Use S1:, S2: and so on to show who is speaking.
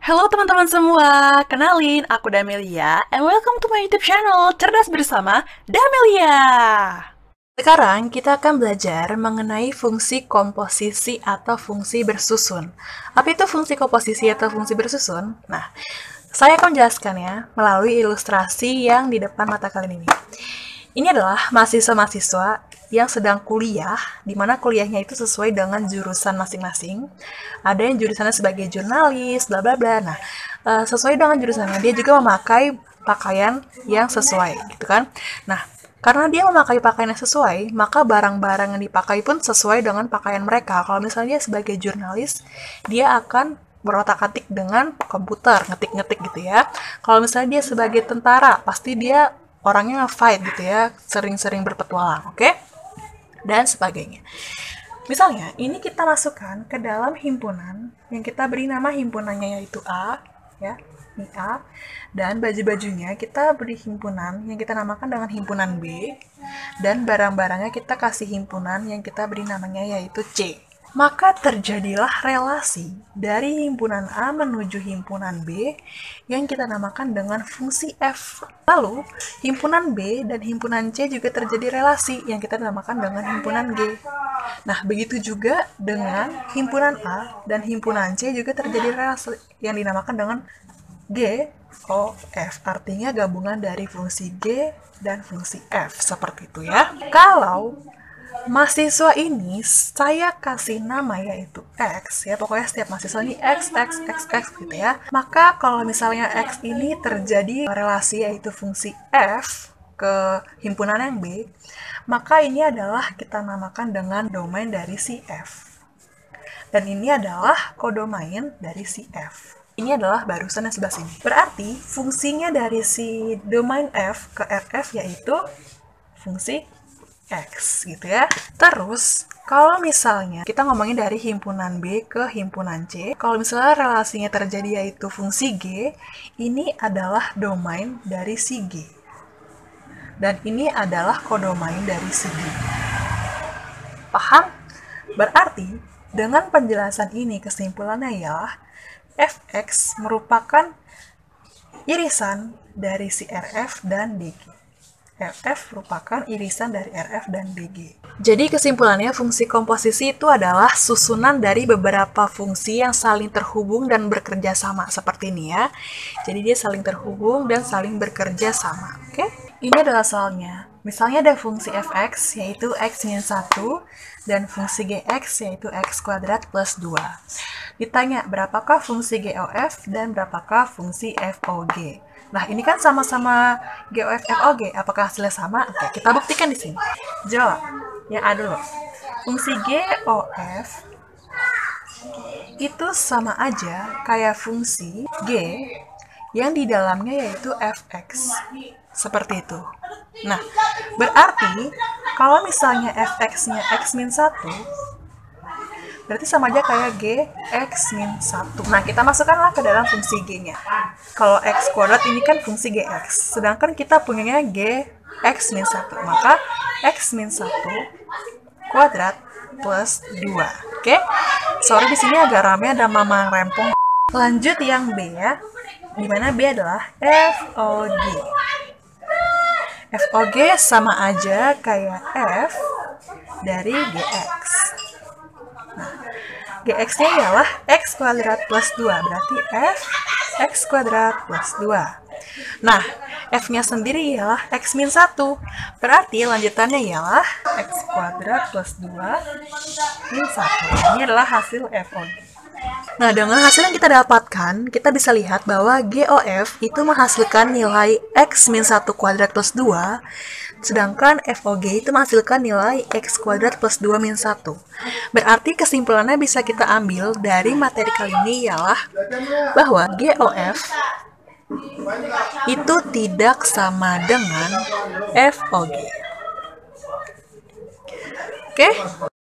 S1: Halo teman-teman semua, kenalin aku Damelia and welcome to my YouTube channel Cerdas Bersama Damelia. Sekarang kita akan belajar mengenai fungsi komposisi atau fungsi bersusun. Apa itu fungsi komposisi atau fungsi bersusun? Nah, saya akan menjelaskan ya melalui ilustrasi yang di depan mata kalian ini. Ini adalah mahasiswa-mahasiswa yang sedang kuliah, di mana kuliahnya itu sesuai dengan jurusan masing-masing. Ada yang jurusannya sebagai jurnalis, bla bla bla. Nah, sesuai dengan jurusannya, dia juga memakai pakaian yang sesuai, gitu kan? Nah, karena dia memakai pakaian yang sesuai, maka barang-barang yang dipakai pun sesuai dengan pakaian mereka. Kalau misalnya dia sebagai jurnalis, dia akan berotak-atik dengan komputer, ngetik-ngetik gitu ya. Kalau misalnya dia sebagai tentara, pasti dia orangnya nge-fight gitu ya, sering-sering berpetualang, oke? Dan sebagainya. Misalnya, ini kita masukkan ke dalam himpunan yang kita beri nama himpunannya yaitu A, ya, ini A, dan baju-bajunya kita beri himpunan yang kita namakan dengan himpunan B, dan barang-barangnya kita kasih himpunan yang kita beri namanya yaitu C. Maka terjadilah relasi dari himpunan A menuju himpunan B yang kita namakan dengan fungsi F. Lalu, himpunan B dan himpunan C juga terjadi relasi yang kita namakan dengan himpunan G. Nah, begitu juga dengan himpunan A dan himpunan C juga terjadi relasi yang dinamakan dengan G, O, F. Artinya gabungan dari fungsi G dan fungsi F. Seperti itu ya. Kalau mahasiswa ini saya kasih nama yaitu X ya, pokoknya setiap mahasiswa ini X gitu ya. Maka kalau misalnya X ini terjadi relasi yaitu fungsi F ke himpunan yang B, maka ini adalah kita namakan dengan domain dari si F. Dan ini adalah kodomain dari si F. Ini adalah barusan yang sebelah sini. Berarti fungsinya dari si domain F ke RF yaitu fungsi X gitu ya. Terus kalau misalnya kita ngomongin dari himpunan B ke himpunan C, kalau misalnya relasinya terjadi yaitu fungsi G, ini adalah domain dari si G. Dan ini adalah kodomain dari si G. Paham? Berarti dengan penjelasan ini kesimpulannya ialah Fx merupakan irisan dari si RF dan DG. RF merupakan irisan dari RF dan DG. Jadi kesimpulannya fungsi komposisi itu adalah susunan dari beberapa fungsi yang saling terhubung dan bekerja sama seperti ini ya. Jadi dia saling terhubung dan saling bekerja sama. Oke? Ini adalah soalnya. Misalnya ada fungsi fx yaitu x-1 dan fungsi gx yaitu x kuadrat plus 2. Ditanya berapakah fungsi GOF dan berapakah fungsi FOG. Nah, ini kan sama-sama GOF FOG. Apakah hasilnya sama? Oke, kita buktikan di sini. Jawab. Yang A dulu. Fungsi GOF itu sama aja kayak fungsi G yang di dalamnya yaitu Fx. Seperti itu. Nah, berarti kalau misalnya Fx-nya x-1, berarti sama aja kayak G x-1. Nah, kita masukkanlah ke dalam fungsi G-nya. Kalau x kuadrat ini kan fungsi Gx. Sedangkan kita punyanya G x-1. Maka x-1 kuadrat plus 2. Oke? Sorry di sini agak rame ada mama rempong. Lanjut yang B ya. Dimana B adalah FOG. FOG sama aja kayak F dari Gx. Nah, Gx-nya ialah x kuadrat plus 2, berarti F x kuadrat plus 2. Nah, F-nya sendiri ialah x-1, berarti lanjutannya ialah x kuadrat plus 2 min 1. Ini adalah hasil FOG. Nah, dengan hasil yang kita dapatkan, kita bisa lihat bahwa GOF itu menghasilkan nilai x-1 kuadrat plus 2, sedangkan FOG itu menghasilkan nilai x kuadrat plus 2 min 1. Berarti kesimpulannya bisa kita ambil dari materi kali ini ialah bahwa GOF itu tidak sama dengan FOG. Oke?